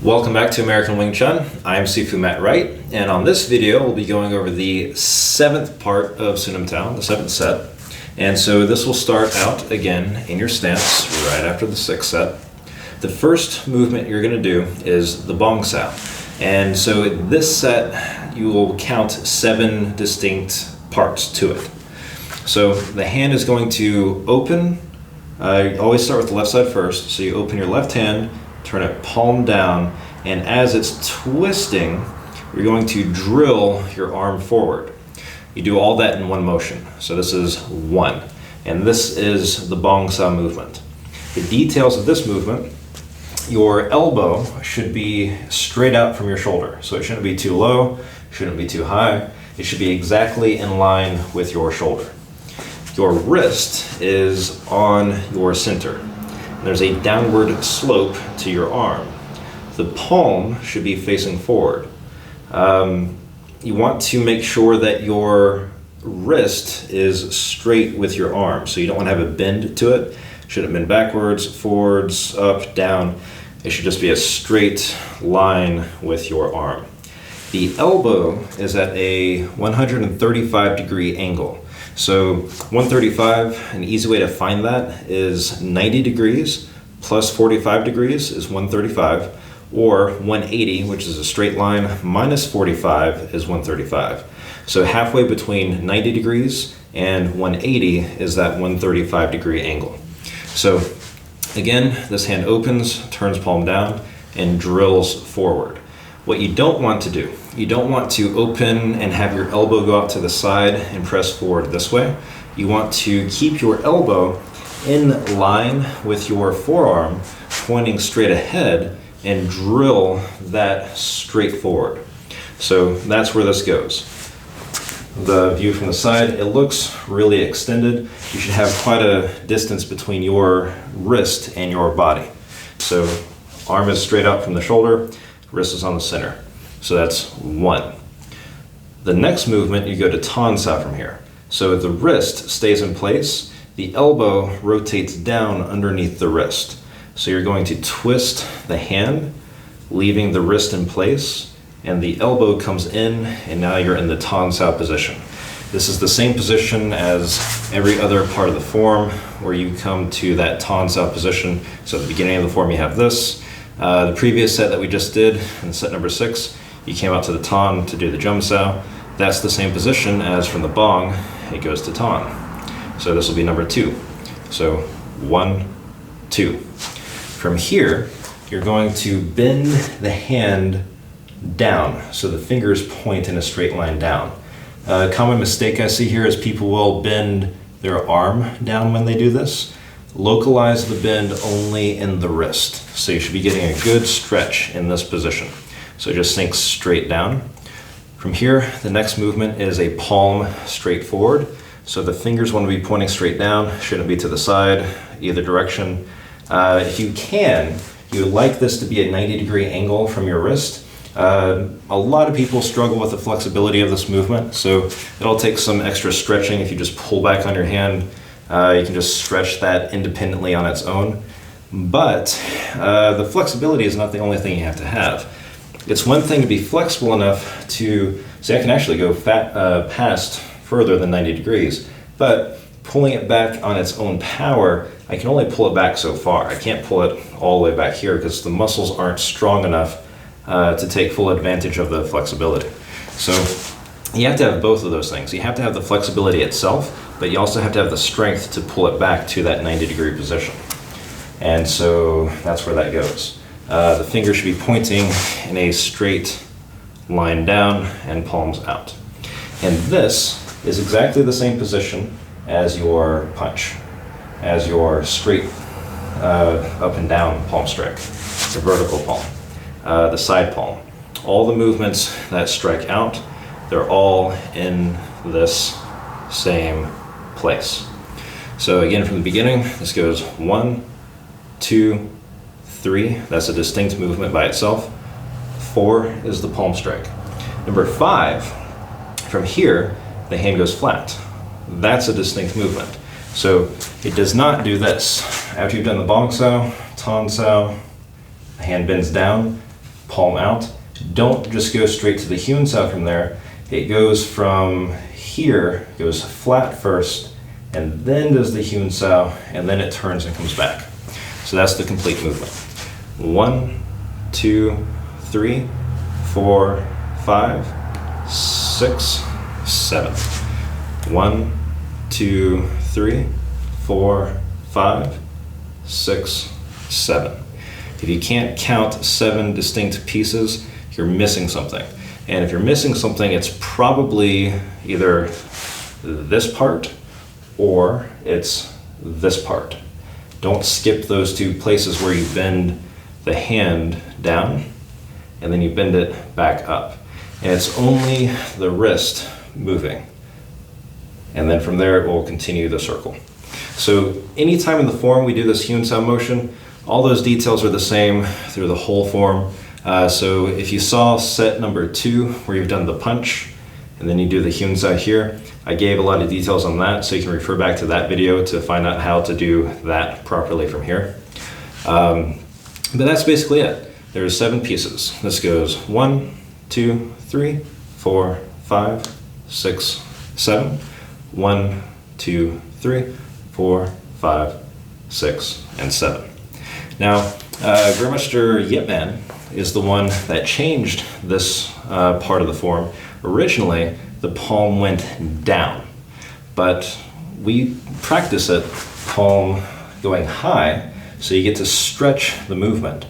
Welcome back to American Wing Chun. I'm Sifu Wright, and on this video we'll be going over the seventh part of Siu Nim Tau, the seventh set. And so this will start out again in your stance right after the sixth set. The first movement you're going to do is the Bong-Sau. And so this set you will count 7 distinct parts to it. So the hand is going to open, always start with the left side first, so you open your left hand, turn it palm down, and as it's twisting, you're going to drill your arm forward. You do all that in one motion. So this is 1, and this is the Bong-Sau movement. The details of this movement, your elbow should be straight out from your shoulder. So it shouldn't be too low, shouldn't be too high. It should be exactly in line with your shoulder. Your wrist is on your center. There's a downward slope to your arm. The palm should be facing forward. You want to make sure that your wrist is straight with your arm, so you don't want to have a bend to it. It shouldn't bend backwards, forwards, up, down. It should just be a straight line with your arm. The elbow is at a 135-degree angle. So 135, an easy way to find that is 90 degrees plus 45 degrees is 135, or 180, which is a straight line, minus 45 is 135. So halfway between 90 degrees and 180 is that 135 degree angle. So again, this hand opens, turns palm down, and drills forward. What you don't want to do, you don't want to open and have your elbow go out to the side and press forward this way. You want to keep your elbow in line with your forearm, pointing straight ahead, and drill that straight forward. So that's where this goes. The view from the side, it looks really extended. You should have quite a distance between your wrist and your body. So arm is straight out from the shoulder, wrist is on the center. So that's 1. The next movement, you go to tonsau from here. So the wrist stays in place, the elbow rotates down underneath the wrist. So you're going to twist the hand, leaving the wrist in place, and the elbow comes in, and now you're in the tonsau position. This is the same position as every other part of the form, where you come to that tonsau position. So at the beginning of the form you have this. The previous set that we just did, in set number 6, you came out to the ton to do the jumsau. That's the same position as from the bong, it goes to ton. So this will be number 2. So 1, 2. From here, you're going to bend the hand down, so the fingers point in a straight line down. A common mistake I see here is people will bend their arm down when they do this. Localize the bend only in the wrist. So you should be getting a good stretch in this position. So it just sinks straight down. From here, the next movement is a palm straight forward. So the fingers want to be pointing straight down, shouldn't be to the side, either direction. If you can, you would like this to be a 90-degree angle from your wrist. A lot of people struggle with the flexibility of this movement, so it'll take some extra stretching. If you just pull back on your hand, you can just stretch that independently on its own. But the flexibility is not the only thing you have to have. It's one thing to be flexible enough to say I can actually go past further than 90 degrees, but pulling it back on its own power, I can only pull it back so far. I can't pull it all the way back here because the muscles aren't strong enough to take full advantage of the flexibility. So you have to have both of those things. You have to have the flexibility itself, but you also have to have the strength to pull it back to that 90-degree position. And so that's where that goes. The finger should be pointing in a straight line down and palms out. And this is exactly the same position as your punch, as your straight up and down palm strike, the vertical palm, the side palm. All the movements that strike out, they're all in this same place. So again, from the beginning, this goes 1, 2, 3. That's a distinct movement by itself. 4 is the palm strike. Number 5, from here, the hand goes flat. That's a distinct movement. So it does not do this. After you've done the Bong-Sau, tonsau, the hand bends down, palm out. Don't just go straight to the Hyun Tau from there. It goes from here, goes flat first, and then does the Hyun Tau, and then it turns and comes back. So that's the complete movement. 1, 2, 3, 4, 5, 6, 7. 1, 2, 3, 4, 5, 6, 7. If you can't count 7 distinct pieces, you're missing something. And if you're missing something, it's probably either this part or it's this part. Don't skip those two places where you bend the hand down and then you bend it back up. And it's only the wrist moving. And then from there, it will continue the circle. So anytime in the form we do this Hyun Tau motion, all those details are the same through the whole form. So if you saw set number 2, where you've done the punch, and then you do the Hyun Tau here, I gave a lot of details on that, so you can refer back to that video to find out how to do that properly from here. But that's basically it. There's 7 pieces. This goes 1, 2, 3, 4, 5, 6, 7. 1, 2, 3, 4, 5, 6, and 7. Now, Grandmaster Yipman is the one that changed this part of the form. Originally, the palm went down, but we practice it palm going high, so you get to stretch the movement.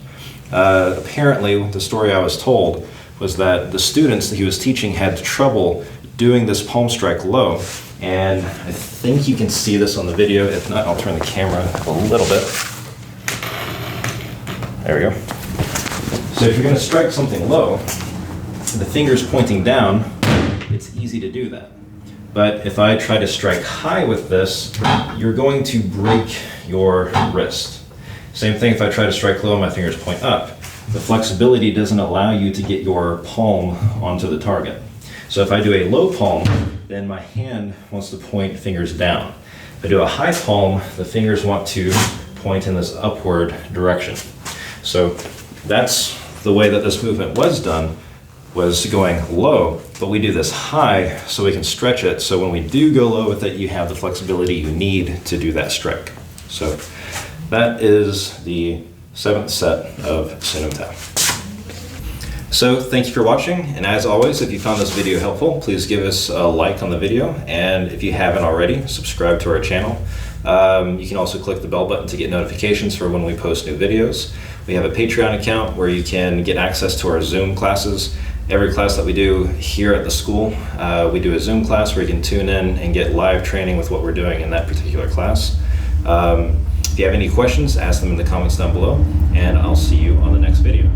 Apparently, the story I was told was that the students that he was teaching had trouble doing this palm strike low, and I think you can see this on the video. If not, I'll turn the camera a little bit. There we go. So if you're going to strike something low, the fingers pointing down, it's easy to do that. But if I try to strike high with this, you're going to break your wrist. Same thing if I try to strike low and my fingers point up. The flexibility doesn't allow you to get your palm onto the target. So if I do a low palm, then my hand wants to point fingers down. If I do a high palm, the fingers want to point in this upward direction. So that's the way that this movement was done, was going low, but we do this high so we can stretch it, so when we do go low with it, you have the flexibility you need to do that strike. So that is the 7th set of Siu Nim Tau. So thank you for watching, and as always, if you found this video helpful, please give us a like on the video, and if you haven't already, subscribe to our channel. You can also click the bell button to get notifications for when we post new videos. We have a Patreon account where you can get access to our Zoom classes. Every class that we do here at the school, we do a Zoom class where you can tune in and get live training with what we're doing in that particular class. If you have any questions, ask them in the comments down below, and I'll see you on the next video.